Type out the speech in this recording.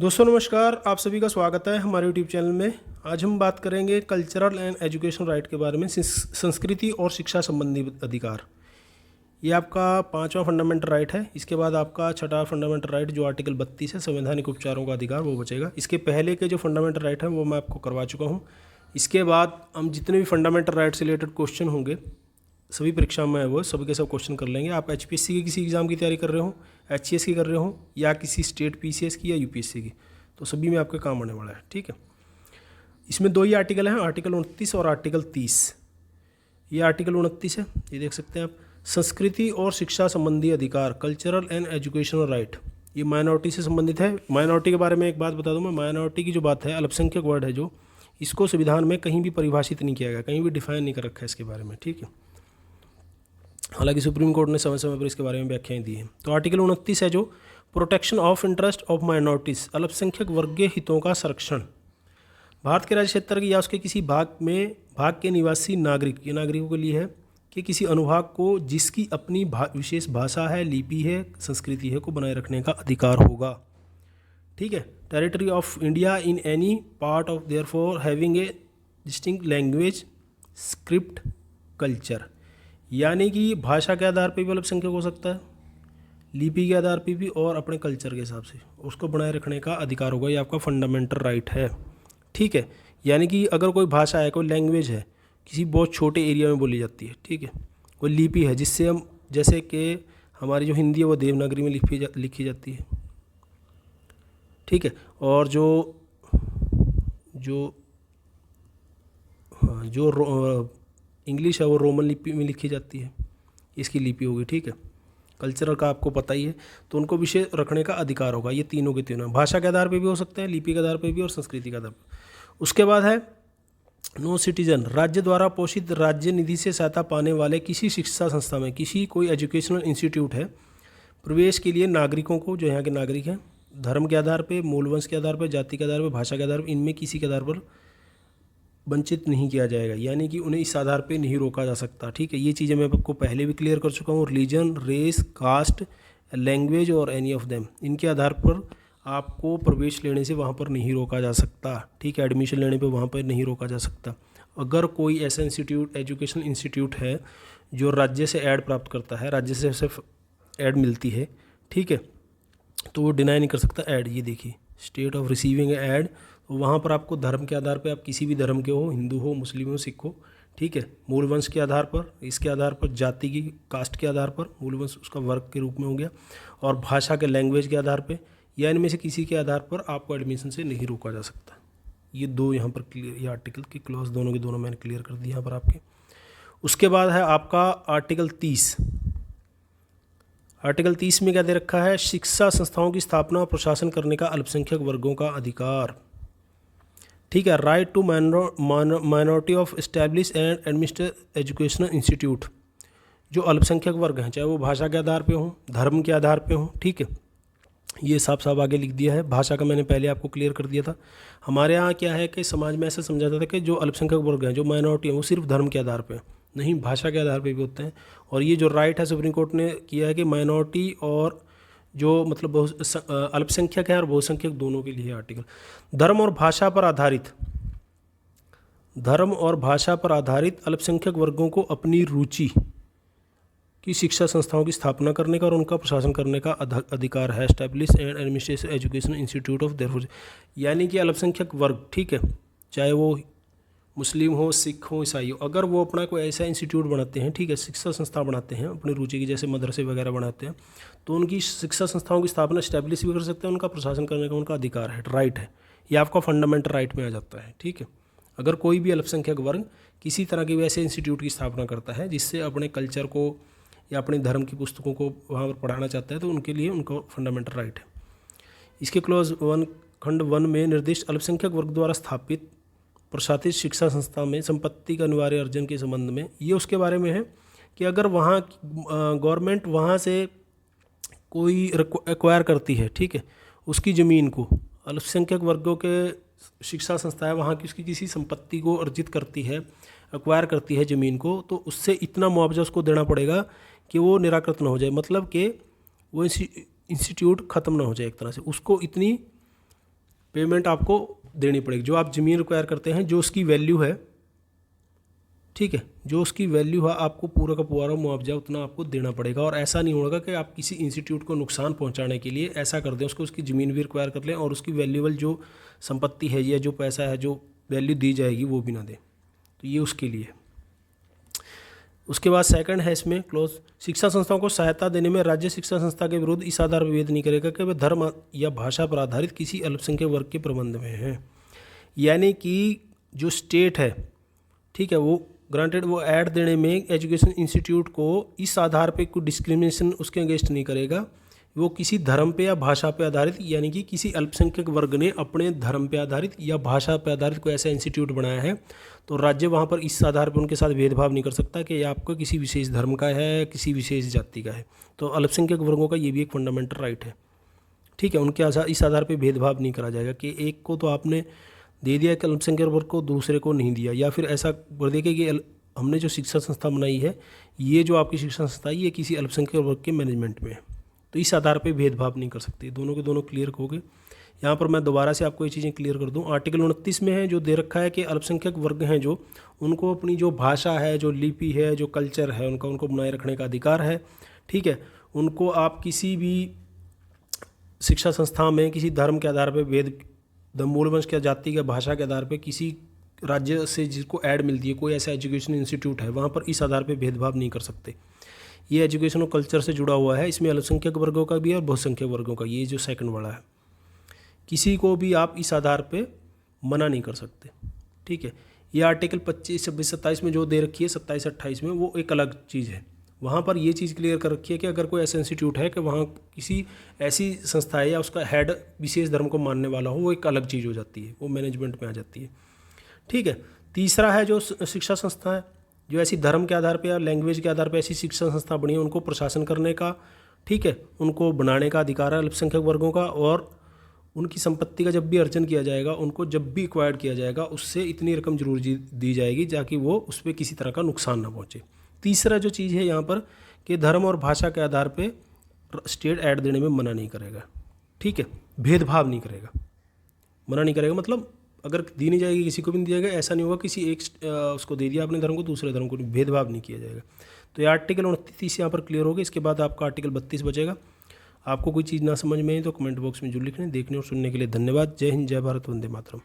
दोस्तों नमस्कार, आप सभी का स्वागत है हमारे यूट्यूब चैनल में। आज हम बात करेंगे कल्चरल एंड एजुकेशन राइट के बारे में, संस्कृति और शिक्षा संबंधी अधिकार। ये आपका 5वां फंडामेंटल राइट है। इसके बाद आपका 6वां फंडामेंटल राइट जो आर्टिकल 32 है, संवैधानिक उपचारों का अधिकार, वो बचेगा। इसके पहले के जो फंडामेंटल राइट है वो मैं आपको करवा चुका हूँ। इसके बाद हम जितने भी फंडामेंटल राइट से रिलेटेड क्वेश्चन होंगे सभी परीक्षा में वो सभी के सब क्वेश्चन कर लेंगे। आप एचपीएससी की किसी एग्ज़ाम की तैयारी कर रहे हो, एचसीएस की कर रहे हो, या किसी स्टेट पीसीएस की या यूपीएससी की, तो सभी में आपके काम आने वाला है। ठीक है, इसमें दो ही आर्टिकल हैं, आर्टिकल 29 और आर्टिकल 30। ये आर्टिकल 29 है, ये देख सकते हैं आप। संस्कृति और शिक्षा संबंधी अधिकार, कल्चरल एंड एजुकेशनल राइट, ये माइनॉरिटी से संबंधित है। माइनॉरिटी के बारे में एक बात बता दूं मैं, माइनॉरिटी की जो बात है, अल्पसंख्यक वर्ड है जो, इसको संविधान में कहीं भी परिभाषित नहीं किया गया, कहीं भी डिफाइन नहीं कर रखा है इसके बारे में। ठीक है, हालांकि सुप्रीम कोर्ट ने समय समय पर इसके बारे में व्याख्याएं दी हैं। तो आर्टिकल 29 है जो protection of interest of minorities, अल्पसंख्यक वर्गीय हितों का संरक्षण। भारत के राज्य क्षेत्र या उसके किसी भाग के निवासी नागरिकों के लिए है कि किसी अनुभाग को जिसकी अपनी विशेष भाषा है, लिपि है, संस्कृति है को बनाए रखने का अधिकार होगा। ठीक है, territory of India in any part of their for having a distinct language, script, culture, यानी कि भाषा के आधार पर भी अल्पसंख्यक हो सकता है, लिपि के आधार पर भी, और अपने कल्चर के हिसाब से उसको बनाए रखने का अधिकार होगा। ये आपका फंडामेंटल राइट है। ठीक है, यानी कि अगर कोई भाषा है, कोई लैंग्वेज है, किसी बहुत छोटे एरिया में बोली जाती है, ठीक है, कोई लिपि है जिससे हम, जैसे कि हमारी जो हिंदी है वो देवनागरी में लिखी जाती है। ठीक है, और जो इंग्लिश है वो रोमन लिपि में लिखी जाती है, इसकी लिपि होगी। ठीक है, कल्चरल का आपको पता ही है, तो उनको विषय रखने का अधिकार होगा। ये तीनों के तीनों भाषा के आधार पे भी हो सकते हैं, लिपि के आधार पे भी, और संस्कृति के आधार पर। उसके बाद है नो सिटीजन, राज्य द्वारा पोषित राज्य निधि से सहायता पाने वाले किसी शिक्षा संस्था में, कोई एजुकेशनल इंस्टीट्यूट है, प्रवेश के लिए नागरिकों को, जो यहाँ के नागरिक हैं, धर्म के आधार पर, मूलवंश के आधार पर, जाति के आधार पर, भाषा के आधार पर, इनमें किसी के आधार पर वंचित नहीं किया जाएगा, यानी कि उन्हें इस आधार पे नहीं रोका जा सकता। ठीक है, ये चीज़ें मैं आपको पहले भी क्लियर कर चुका हूँ। रिलीजन, रेस, कास्ट, लैंग्वेज और एनी ऑफ देम, इनके आधार पर आपको प्रवेश लेने से वहाँ पर नहीं रोका जा सकता। ठीक है, एडमिशन लेने पे वहाँ पर नहीं रोका जा सकता। अगर कोई ऐसा इंस्टीट्यूट, एजुकेशनल इंस्टीट्यूट है जो राज्य से ऐड प्राप्त करता है, राज्य से सिर्फ ऐड मिलती है, ठीक है, तो वो डिनाई नहीं कर सकता ऐड। ये देखिए, स्टेट ऑफ रिसीविंग ऐड, वहाँ पर आपको धर्म के आधार पे, आप किसी भी धर्म के हो, हिंदू हो, मुस्लिम हो, सिख हो, ठीक है, मूल वंश के आधार पर, इसके आधार पर, जाति की, कास्ट के आधार पर, मूल वंश उसका वर्ग के रूप में हो गया, और भाषा के, लैंग्वेज के आधार पे, या इनमें से किसी के आधार पर आपको एडमिशन से नहीं रोका जा सकता। ये दो यहाँ पर क्लियर, ये आर्टिकल की क्लॉज दोनों के दोनों मैंने क्लियर कर दिया यहाँ पर आपके। उसके बाद है आपका आर्टिकल 30। आर्टिकल 30 में क्या दे रखा है? शिक्षा संस्थाओं की स्थापना और प्रशासन करने का अल्पसंख्यक वर्गों का अधिकार। ठीक है, right to minority of establish and administer educational institute, जो अल्पसंख्यक वर्ग हैं, चाहे वो भाषा के आधार पे हों, धर्म के आधार पे हों। ठीक है, ये साफ साफ आगे लिख दिया है। भाषा का मैंने पहले आपको क्लियर कर दिया था। हमारे यहाँ क्या है कि समाज में ऐसा समझा जाता था कि जो अल्पसंख्यक वर्ग हैं, जो माइनॉरिटी हैं, वो सिर्फ धर्म के आधार पर, नहीं, भाषा के आधार पर भी होते हैं। और ये जो राइट है सुप्रीम कोर्ट ने किया है कि माइनॉरिटी और जो मतलब अल्पसंख्यक है और बहुसंख्यक दोनों के लिए आर्टिकल। धर्म और भाषा पर आधारित अल्पसंख्यक वर्गों को अपनी रुचि की शिक्षा संस्थाओं की स्थापना करने का और उनका प्रशासन करने का अधिकार है। Establish and administration education institute of their, यानी कि अल्पसंख्यक वर्ग, ठीक है, चाहे वो मुस्लिम हो, सिख हो, ईसाई हो, अगर वो अपना कोई ऐसा इंस्टीट्यूट बनाते हैं, ठीक है, शिक्षा संस्था बनाते हैं अपनी रुचि की, जैसे मदरसे वगैरह बनाते हैं, तो उनकी शिक्षा संस्थाओं की स्थापना इस्टेब्लिश भी कर सकते हैं, उनका प्रशासन करने का उनका अधिकार है, राइट है। ये आपका फंडामेंटल राइट में आ जाता है। ठीक है, अगर कोई भी अल्पसंख्यक वर्ग किसी तरह के वैसे इंस्टीट्यूट की स्थापना करता है जिससे अपने कल्चर को या अपने धर्म की पुस्तकों को वहाँ पर पढ़ाना चाहता है, तो उनके लिए उनका फंडामेंटल राइट है। इसके क्लॉज 1 खंड 1 में निर्दिष्ट अल्पसंख्यक वर्ग द्वारा स्थापित प्रशासित शिक्षा संस्था में संपत्ति का अनिवार्य अर्जन के संबंध में, ये उसके बारे में है कि अगर वहाँ गवर्नमेंट वहाँ से कोई एक्वायर करती है, ठीक है, उसकी ज़मीन को, अल्पसंख्यक वर्गों के शिक्षा संस्था है वहाँ की, उसकी किसी संपत्ति को अर्जित करती है, एक्वायर करती है ज़मीन को, तो उससे इतना मुआवजा उसको देना पड़ेगा कि वो निराकृत ना हो जाए, मतलब कि वो इंस्टीट्यूट ख़त्म ना हो जाए, एक तरह से उसको इतनी पेमेंट आपको देनी पड़ेगी। जो आप ज़मीन रिक्वायर करते हैं, जो उसकी वैल्यू है, ठीक है, जो उसकी वैल्यू है, आपको पूरा का पूरा मुआवजा उतना आपको देना पड़ेगा। और ऐसा नहीं होगा कि आप किसी इंस्टीट्यूट को नुकसान पहुंचाने के लिए ऐसा कर दें, उसको उसकी ज़मीन भी रिक्वायर कर लें और उसकी वैल्यूएबल जो संपत्ति है या जो पैसा है, जो वैल्यू दी जाएगी, वो भी ना दें। तो ये उसके लिए। उसके बाद सेकंड है इसमें क्लोज, शिक्षा संस्थाओं को सहायता देने में राज्य शिक्षा संस्था के विरुद्ध इस आधार पर विभेद नहीं करेगा कि वे धर्म या भाषा पर आधारित किसी अल्पसंख्यक वर्ग के प्रबंध में हैं। यानी कि जो स्टेट है, ठीक है, वो ग्रांटेड वो ऐड देने में एजुकेशन इंस्टीट्यूट को इस आधार पे कोई डिस्क्रिमिनेशन उसके अगेंस्ट नहीं करेगा। वो किसी धर्म पे या भाषा पे आधारित, यानी कि किसी अल्पसंख्यक वर्ग ने अपने धर्म पे आधारित या भाषा पे आधारित कोई ऐसा इंस्टीट्यूट बनाया है, तो राज्य वहाँ पर इस आधार पर उनके साथ भेदभाव नहीं कर सकता कि ये आपको किसी विशेष धर्म का है, किसी विशेष जाति का है। तो अल्पसंख्यक वर्गों का ये भी एक फंडामेंटल राइट है, ठीक है। उनके इस आधार पर भेदभाव नहीं करा जाएगा कि एक को तो आपने दे दिया कि अल्पसंख्यक वर्ग को, दूसरे को नहीं दिया, या फिर ऐसा कर देखे कि हमने जो शिक्षा संस्था बनाई है, ये जो आपकी शिक्षा संस्था है, ये किसी अल्पसंख्यक वर्ग के मैनेजमेंट में है। तो इस आधार पे भेदभाव नहीं कर सकते। दोनों के दोनों क्लियर हो गए। यहाँ पर मैं दोबारा से आपको ये चीज़ें क्लियर कर दूँ। आर्टिकल 29 में है जो दे रखा है कि अल्पसंख्यक वर्ग हैं जो, उनको अपनी जो भाषा है, जो लिपि है, जो कल्चर है, उनको बनाए रखने का अधिकार है, ठीक है। उनको आप किसी भी शिक्षा संस्था में किसी धर्म के आधार पर मूलवंश के, जाति के, भाषा के आधार पर किसी राज्य से जिसको ऐड मिलती है, कोई ऐसा एजुकेशन इंस्टीट्यूट है, वहाँ पर इस आधार पर भेदभाव नहीं कर सकते। ये एजुकेशन और कल्चर से जुड़ा हुआ है। इसमें अल्पसंख्यक वर्गों का भी है और बहुसंख्यक वर्गों का, ये जो सेकंड वाला है, किसी को भी आप इस आधार पे मना नहीं कर सकते, ठीक है। ये आर्टिकल 25, 26, 27 में जो दे रखी है, 27, 28 में, वो एक अलग चीज़ है। वहाँ पर ये चीज़ क्लियर कर रखी है कि अगर कोई ऐसा इंस्टीट्यूट है कि वहाँ किसी ऐसी संस्था है या उसका हेड विशेष धर्म को मानने वाला हो, वो एक अलग चीज़ हो जाती है, वो मैनेजमेंट में आ जाती है, ठीक है। तीसरा है जो शिक्षा संस्था है, जो ऐसी धर्म के आधार पे या लैंग्वेज के आधार पे ऐसी शिक्षा संस्था बनी है, उनको प्रशासन करने का, ठीक है, उनको बनाने का अधिकार है अल्पसंख्यक वर्गों का। और उनकी संपत्ति का जब भी अर्जन किया जाएगा, उनको जब भी एक्वायर्ड किया जाएगा, उससे इतनी रकम जरूर दी जाएगी ताकि वो उस पर किसी तरह का नुकसान ना पहुँचे। तीसरा जो चीज़ है यहाँ पर कि धर्म और भाषा के आधार पर स्टेट ऐड देने में मना नहीं करेगा, ठीक है, भेदभाव नहीं करेगा। मना नहीं करेगा मतलब अगर दी नहीं जाएगी किसी को भी नहीं दिया जाएगा, ऐसा नहीं होगा किसी एक उसको दे दिया अपने धर्म को, दूसरे धर्म को भेदभाव नहीं किया जाएगा। तो ये आर्टिकल 29 यहाँ पर क्लियर हो गया। इसके बाद आपका आर्टिकल 32 बचेगा। आपको कोई चीज़ ना समझ में आई तो कमेंट बॉक्स में जरूर लिखने। देखने और सुनने के लिए धन्यवाद। जय हिंद, जय भारत, वंदे मातरम।